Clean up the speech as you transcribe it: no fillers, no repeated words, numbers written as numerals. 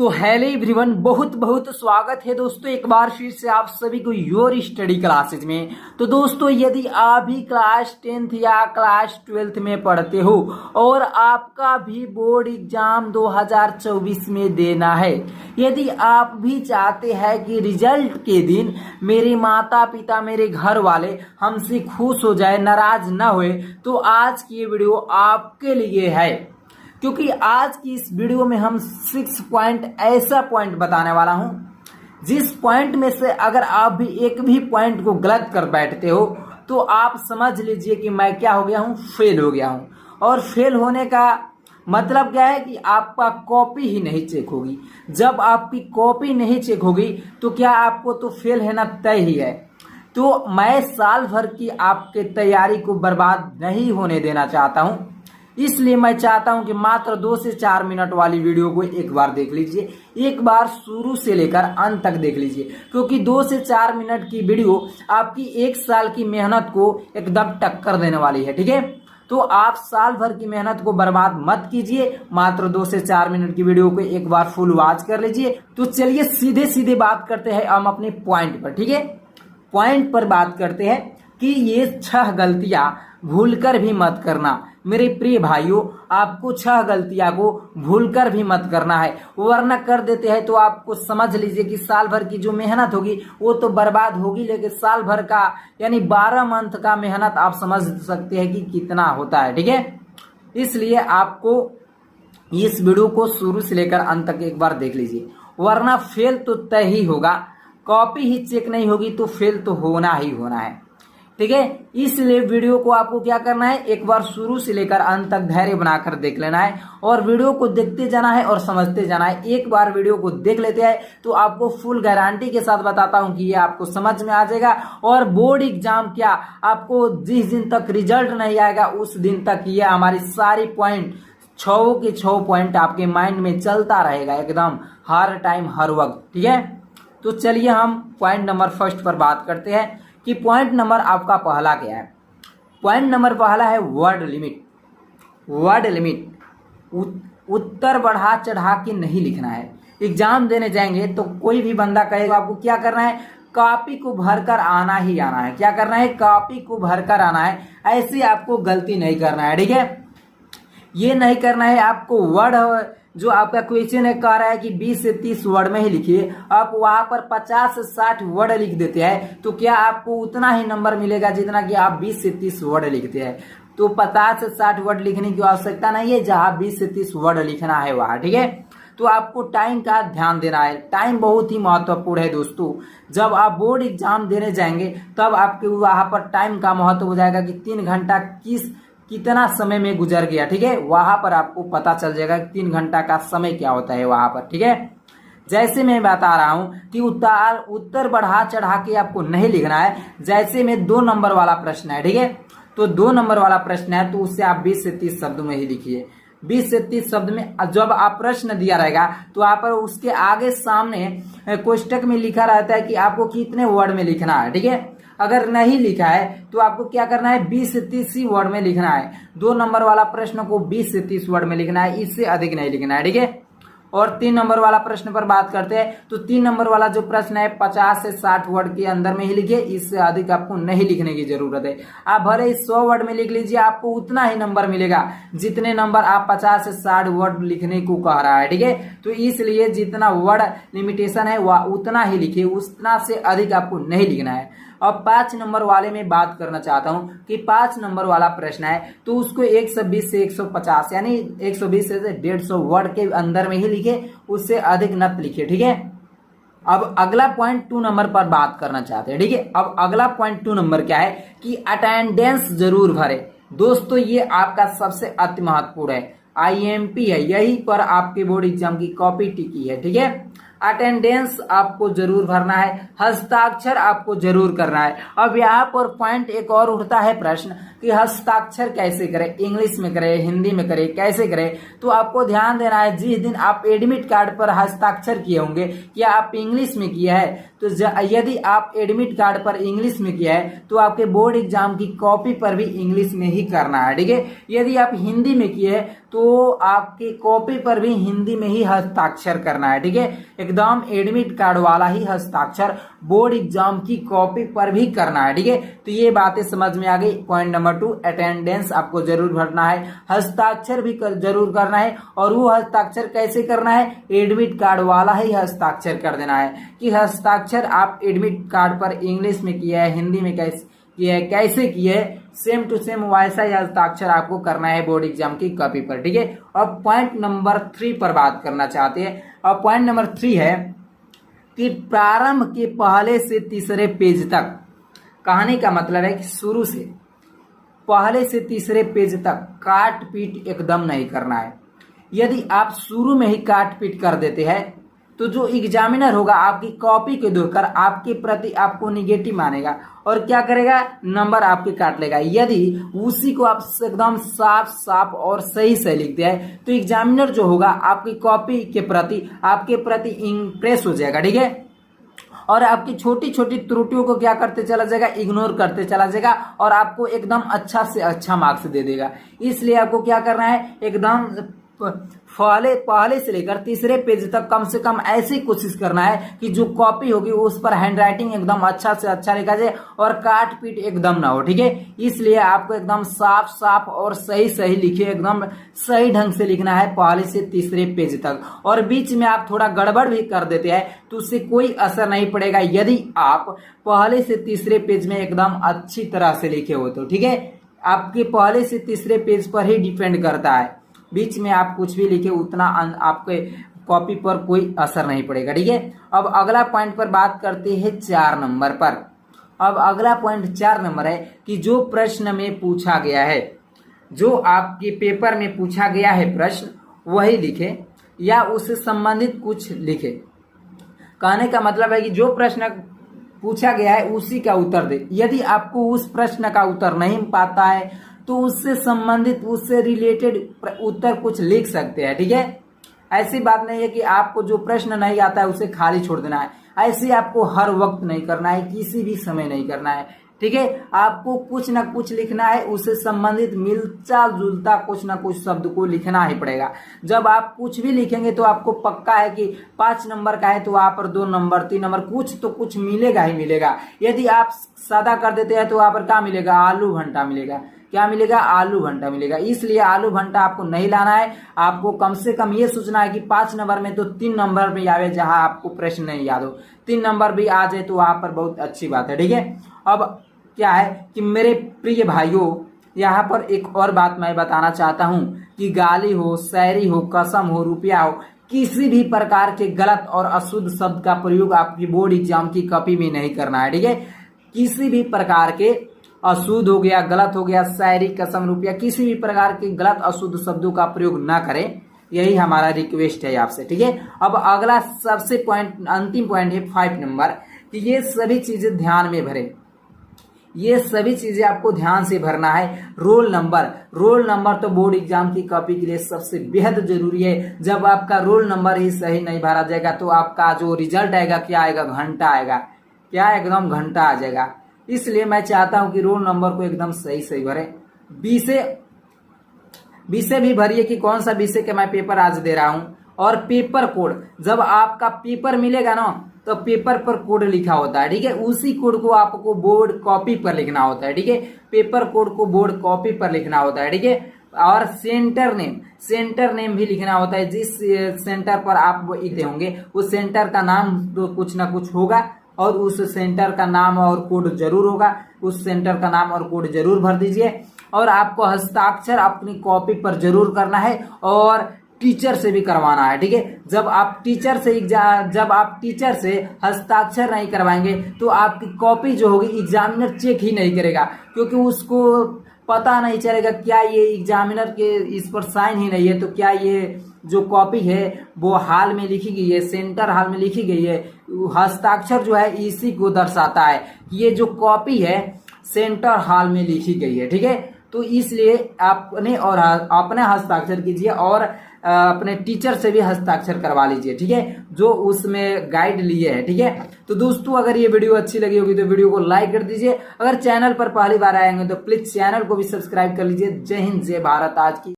तो hello everyone, बहुत बहुत स्वागत है दोस्तों एक बार फिर से आप सभी को योर स्टडी क्लासेज में। तो दोस्तों यदि आप भी क्लास 10th या क्लास 12th में पढ़ते हो और आपका भी बोर्ड एग्जाम 2024 में देना है, यदि आप भी चाहते हैं कि रिजल्ट के दिन मेरे माता पिता मेरे घर वाले हमसे खुश हो जाए, नाराज ना होए, तो आज की ये वीडियो आपके लिए है। क्योंकि आज की इस वीडियो में हम 6 पॉइंट ऐसा पॉइंट बताने वाला हूं जिस पॉइंट में से अगर आप भी एक भी पॉइंट को गलत कर बैठते हो तो आप समझ लीजिए कि मैं क्या हो गया हूं, फेल हो गया हूं। और फेल होने का मतलब क्या है कि आपका कॉपी ही नहीं चेक होगी। जब आपकी कॉपी नहीं चेक होगी तो क्या आपको तो फेल होना तय ही है। तो मैं साल भर की आपके तैयारी को बर्बाद नहीं होने देना चाहता हूं, इसलिए मैं चाहता हूं कि मात्र 2 से 4 मिनट वाली वीडियो को एक बार देख लीजिए, एक बार शुरू से लेकर अंत तक देख लीजिए। क्योंकि 2 से 4 मिनट की वीडियो आपकी 1 साल की मेहनत को एकदम टक्कर देने वाली है। ठीक है, तो आप साल भर की मेहनत को बर्बाद मत कीजिए, मात्र 2 से 4 मिनट की वीडियो को एक बार फुल वॉच कर लीजिए। तो चलिए सीधे सीधे बात करते हैं हम अपने पॉइंट पर। ठीक है, पॉइंट पर बात करते हैं कि ये 6 गलतियां भूलकर भी मत करना। मेरे प्रिय भाइयों, आपको 6 गलतियां को भूलकर भी मत करना है, वरना कर देते हैं तो आपको समझ लीजिए कि साल भर की जो मेहनत होगी वो तो बर्बाद होगी, लेकिन साल भर का यानी 12 मंथ का मेहनत आप समझ सकते हैं कि कितना होता है। ठीक है, इसलिए आपको इस वीडियो को शुरू से लेकर अंत तक एक बार देख लीजिए, वरना फेल तो तय ही होगा। कॉपी ही चेक नहीं होगी तो फेल तो होना ही होना है। ठीक है, इसलिए वीडियो को आपको क्या करना है, एक बार शुरू से लेकर अंत तक धैर्य बनाकर देख लेना है और वीडियो को देखते जाना है और समझते जाना है। एक बार वीडियो को देख लेते हैं तो आपको फुल गारंटी के साथ बताता हूं कि ये आपको समझ में आ जाएगा। और बोर्ड एग्जाम क्या, आपको जिस दिन तक रिजल्ट नहीं आएगा उस दिन तक ये हमारी सारी पॉइंट 6 के 6 पॉइंट आपके माइंड में चलता रहेगा एकदम हर टाइम हर वक्त। ठीक है, तो चलिए हम पॉइंट नंबर फर्स्ट पर बात करते हैं कि पॉइंट नंबर आपका पहला क्या है। पॉइंट नंबर पहला है वर्ड लिमिट। वर्ड लिमिट, उत्तर बढ़ा चढ़ा के नहीं लिखना है। एग्जाम देने जाएंगे तो कोई भी बंदा कहेगा आपको क्या करना है, कॉपी को भरकर आना ही आना है। क्या करना है, कॉपी को भरकर आना है। ऐसे आपको गलती नहीं करना है। ठीक है, ये नहीं करना है आपको वर्ड जो आपका क्वेश्चन है कह रहा है कि 20 से 30 वर्ड में ही लिखिए, आप वहां पर 50 से 60 वर्ड लिख देते हैं तो क्या आपको उतना ही नंबर मिलेगा जितना कि आप 20 से 30 वर्ड लिखते हैं। तो 50 से 60 वर्ड लिखने की आवश्यकता नहीं है, जहां 20 से 30 वर्ड लिखना है वहां। ठीक है, तो आपको टाइम का ध्यान देना है। टाइम बहुत ही महत्वपूर्ण है दोस्तों। जब आप बोर्ड एग्जाम देने जाएंगे तब आपके वहां पर टाइम का महत्व हो जाएगा कि 3 घंटा कितना समय में गुजर गया। ठीक है, वहां पर आपको पता चल जाएगा कि 3 घंटा का समय क्या होता है वहां पर। ठीक है, जैसे मैं बता रहा हूं कि उत्तर बढ़ा चढ़ा के आपको नहीं लिखना है। जैसे में 2 नंबर वाला प्रश्न है, ठीक है, तो 2 नंबर वाला प्रश्न है तो उससे आप 20 से 30 शब्द में ही लिखिए। 20 से 30 शब्द में जब आप प्रश्न दिया रहेगा तो आप पर उसके आगे सामने कोष्टक में लिखा रहता है कि आपको कितने वर्ड में लिखना है। ठीक है, अगर नहीं लिखा है तो आपको क्या करना है, 20 से 30 ही वर्ड में लिखना है। 2 नंबर वाला प्रश्न को 20 से 30 वर्ड में लिखना है, इससे अधिक नहीं लिखना है। ठीक है, और 3 नंबर वाला प्रश्न पर बात करते हैं तो 3 नंबर वाला जो प्रश्न है 50 से 60 वर्ड के अंदर में ही लिखिए, इससे अधिक आपको नहीं लिखने की जरूरत है। आप भले 100 वर्ड में लिख लीजिए, आपको उतना ही नंबर मिलेगा जितने नंबर आप 50 से 60 वर्ड लिखने को कह रहा है। ठीक है, तो इसलिए जितना वर्ड लिमिटेशन है वह उतना ही लिखिए, उतना से अधिक आपको नहीं लिखना है। अब 5 नंबर वाले में बात करना चाहता हूं कि 5 नंबर वाला प्रश्न है तो उसको 120 से 150 यानी 120 से 150 वर्ड के अंदर में ही लिखे, उससे अधिक न लिखे। ठीक है, अब अगला पॉइंट 2 नंबर पर बात करना चाहते हैं। ठीक है, अब अगला पॉइंट 2 नंबर क्या है कि अटेंडेंस जरूर भरे। दोस्तों ये आपका सबसे अति महत्वपूर्ण है, IMP है, यही पर आपके बोर्ड एग्जाम की कॉपी टिकी है। ठीक है, अटेंडेंस आपको जरूर भरना है, हस्ताक्षर आपको जरूर करना है। अब यहाँ पर पॉइंट एक और उठता है प्रश्न कि हस्ताक्षर कैसे करें, इंग्लिश में करें, हिंदी में करें, कैसे करें। तो आपको ध्यान देना है, जिस दिन आप एडमिट कार्ड पर हस्ताक्षर किए होंगे या आप इंग्लिश में किया है, तो यदि आप एडमिट कार्ड पर इंग्लिश में किया है तो आपके बोर्ड एग्जाम की कॉपी पर भी इंग्लिश में ही करना है, ठीक है। यदि आप हिंदी में किए हैं तो आपकी कॉपी पर भी हिंदी में ही हस्ताक्षर करना है, ठीक है। एकदम एडमिट कार्ड वाला ही हस्ताक्षर बोर्ड एग्जाम की कॉपी पर भी करना है, ठीक है। तो ये बातें समझ में आ गई। पॉइंट नंबर 2, अटेंडेंस आपको जरूर भरना है, हस्ताक्षर भी जरूर करना है। और वो हस्ताक्षर कैसे करना है, एडमिट कार्ड वाला ही हस्ताक्षर कर देना है कि हस्ताक्षर आप एडमिट कार्ड पर इंग्लिश में किया है, हिंदी में कैसे किए है, सेम टू सेम वैसा ही हस्ताक्षर आपको करना है बोर्ड एग्जाम की कॉपी पर, ठीक है। अब पॉइंट नंबर 3 पर बात करना चाहते हैं। अब पॉइंट नंबर 3 है कि प्रारंभ के पहले से तीसरे पेज तक, कहानी का मतलब है कि शुरू से पहले से तीसरे पेज तक काट पीट एकदम नहीं करना है। यदि आप शुरू में ही काट पीट कर देते हैं तो जो एग्जामिनर होगा आपकी कॉपी को देखकर आपके प्रति आपको निगेटिव मानेगा और क्या करेगा, नंबर आपके काट लेगा। यदि उसी को आप एकदम साफ साफ और सही से लिखते हैं तो एग्जामिनर जो होगा आपकी कॉपी के प्रति आपके प्रति इम्प्रेस हो जाएगा, ठीक है। और आपकी छोटी छोटी त्रुटियों को क्या करते चला जाएगा, इग्नोर करते चला जाएगा और आपको एकदम अच्छा से अच्छा मार्क्स दे देगा। इसलिए आपको क्या करना है, एकदम पहले से लेकर तीसरे पेज तक कम से कम ऐसी कोशिश करना है कि जो कॉपी होगी उस पर हैंडराइटिंग एकदम अच्छा से अच्छा लिखा जाए और काट पीट एकदम ना हो, ठीक है। इसलिए आपको एकदम साफ साफ और सही सही लिखिए, एकदम सही ढंग से लिखना है पहले से तीसरे पेज तक। और बीच में आप थोड़ा गड़बड़ भी कर देते हैं तो उससे कोई असर नहीं पड़ेगा यदि आप पहले से तीसरे पेज में एकदम अच्छी तरह से लिखे हो तो, ठीक है। आपके पहले से तीसरे पेज पर ही डिपेंड करता है, बीच में आप कुछ भी लिखे उतना आपके कॉपी पर कोई असर नहीं पड़ेगा, ठीक है। अब अगला पॉइंट पर बात करते हैं 4 नंबर पर। अब अगला पॉइंट 4 नंबर है कि जो प्रश्न में पूछा गया है, जो आपके पेपर में पूछा गया है प्रश्न वही लिखे या उससे संबंधित कुछ लिखे। कहने का मतलब है कि जो प्रश्न पूछा गया है उसी का उत्तर दे। यदि आपको उस प्रश्न का उत्तर नहीं पाता है तो उससे संबंधित उससे रिलेटेड उत्तर कुछ लिख सकते हैं, ठीक है। ऐसी बात नहीं है कि आपको जो प्रश्न नहीं आता है उसे खाली छोड़ देना है। ऐसे आपको हर वक्त नहीं करना है, किसी भी समय नहीं करना है, ठीक है। आपको कुछ ना कुछ लिखना है, उससे संबंधित मिलता जुलता कुछ ना कुछ शब्द को लिखना ही पड़ेगा। जब आप कुछ भी लिखेंगे तो आपको पक्का है कि 5 नंबर का है तो वहां पर 2 नंबर 3 नंबर कुछ तो कुछ मिलेगा ही मिलेगा। यदि आप सादा कर देते हैं तो वहां पर क्या मिलेगा, आलू भंटा मिलेगा। क्या मिलेगा, आलू भंटा मिलेगा। इसलिए आलू भंटा आपको नहीं लाना है। आपको कम से कम ये सोचना है कि 5 नंबर में तो 3 नंबर में आवे, जहां आपको प्रश्न नहीं याद हो 3 नंबर भी आ जाए तो वहां पर बहुत अच्छी बात है, ठीक है। अब क्या है कि मेरे प्रिय भाइयों, यहाँ पर एक और बात मैं बताना चाहता हूं कि गाली हो, शायरी हो, कसम हो, रुपया हो, किसी भी प्रकार के गलत और अशुद्ध शब्द का प्रयोग आपकी बोर्ड एग्जाम की कॉपी में नहीं करना है, ठीक है। किसी भी प्रकार के अशुद्ध हो गया, गलत हो गया, शायरी, कसम, रुपया, किसी भी प्रकार के गलत अशुद्ध शब्दों का प्रयोग ना करें, यही हमारा रिक्वेस्ट है आपसे, ठीक है। अब अगला सबसे पॉइंट, अंतिम पॉइंट है 5 नंबर कि ये सभी चीजें ध्यान में भरें। ये सभी चीजें आपको ध्यान से भरना है। रोल नंबर तो बोर्ड एग्जाम की कॉपी के लिए सबसे बेहद जरूरी है। जब आपका रोल नंबर ही सही नहीं भरा जाएगा तो आपका जो रिजल्ट आएगा क्या आएगा, घंटा आएगा, क्या एकदम घंटा आ जाएगा। इसलिए मैं चाहता हूं कि रोल नंबर को एकदम सही सही भरें। विषय भी भरिए कि कौन सा विषय का मैं पेपर आज दे रहा हूं। और पेपर कोड, जब आपका पेपर मिलेगा ना तो पेपर पर कोड लिखा होता है, ठीक है। उसी कोड को आपको बोर्ड कॉपी पर लिखना होता है, ठीक है। पेपर कोड को बोर्ड कॉपी पर लिखना होता है, ठीक है। और सेंटर नेम भी लिखना होता है। जिस सेंटर पर आप लिखते होंगे उस सेंटर का नाम तो कुछ ना कुछ होगा और उस सेंटर का नाम और कोड जरूर होगा। उस सेंटर का नाम और कोड जरूर भर दीजिए। और आपको हस्ताक्षर अपनी कॉपी पर जरूर करना है और टीचर से भी करवाना है, ठीक है। जब आप टीचर से हस्ताक्षर नहीं करवाएंगे तो आपकी कॉपी जो होगी एग्जामिनर चेक ही नहीं करेगा, क्योंकि उसको पता नहीं चलेगा क्या ये एग्जामिनर के इस पर साइन ही नहीं है, तो क्या ये जो कॉपी है वो हाल में लिखी गई है, सेंटर हाल में लिखी गई है। हस्ताक्षर जो है इसी को दर्शाता है कि ये जो कॉपी है सेंटर हाल में लिखी गई है, ठीक है। तो इसलिए आपने और अपने हस्ताक्षर कीजिए और अपने टीचर से भी हस्ताक्षर करवा लीजिए, ठीक है, जो उसमें गाइड लिए है, ठीक है। तो दोस्तों अगर ये वीडियो अच्छी लगी होगी तो वीडियो को लाइक कर दीजिए। अगर चैनल पर पहली बार आएंगे तो प्लीज चैनल को भी सब्सक्राइब कर लीजिए। जय हिंद, जय भारत। आज की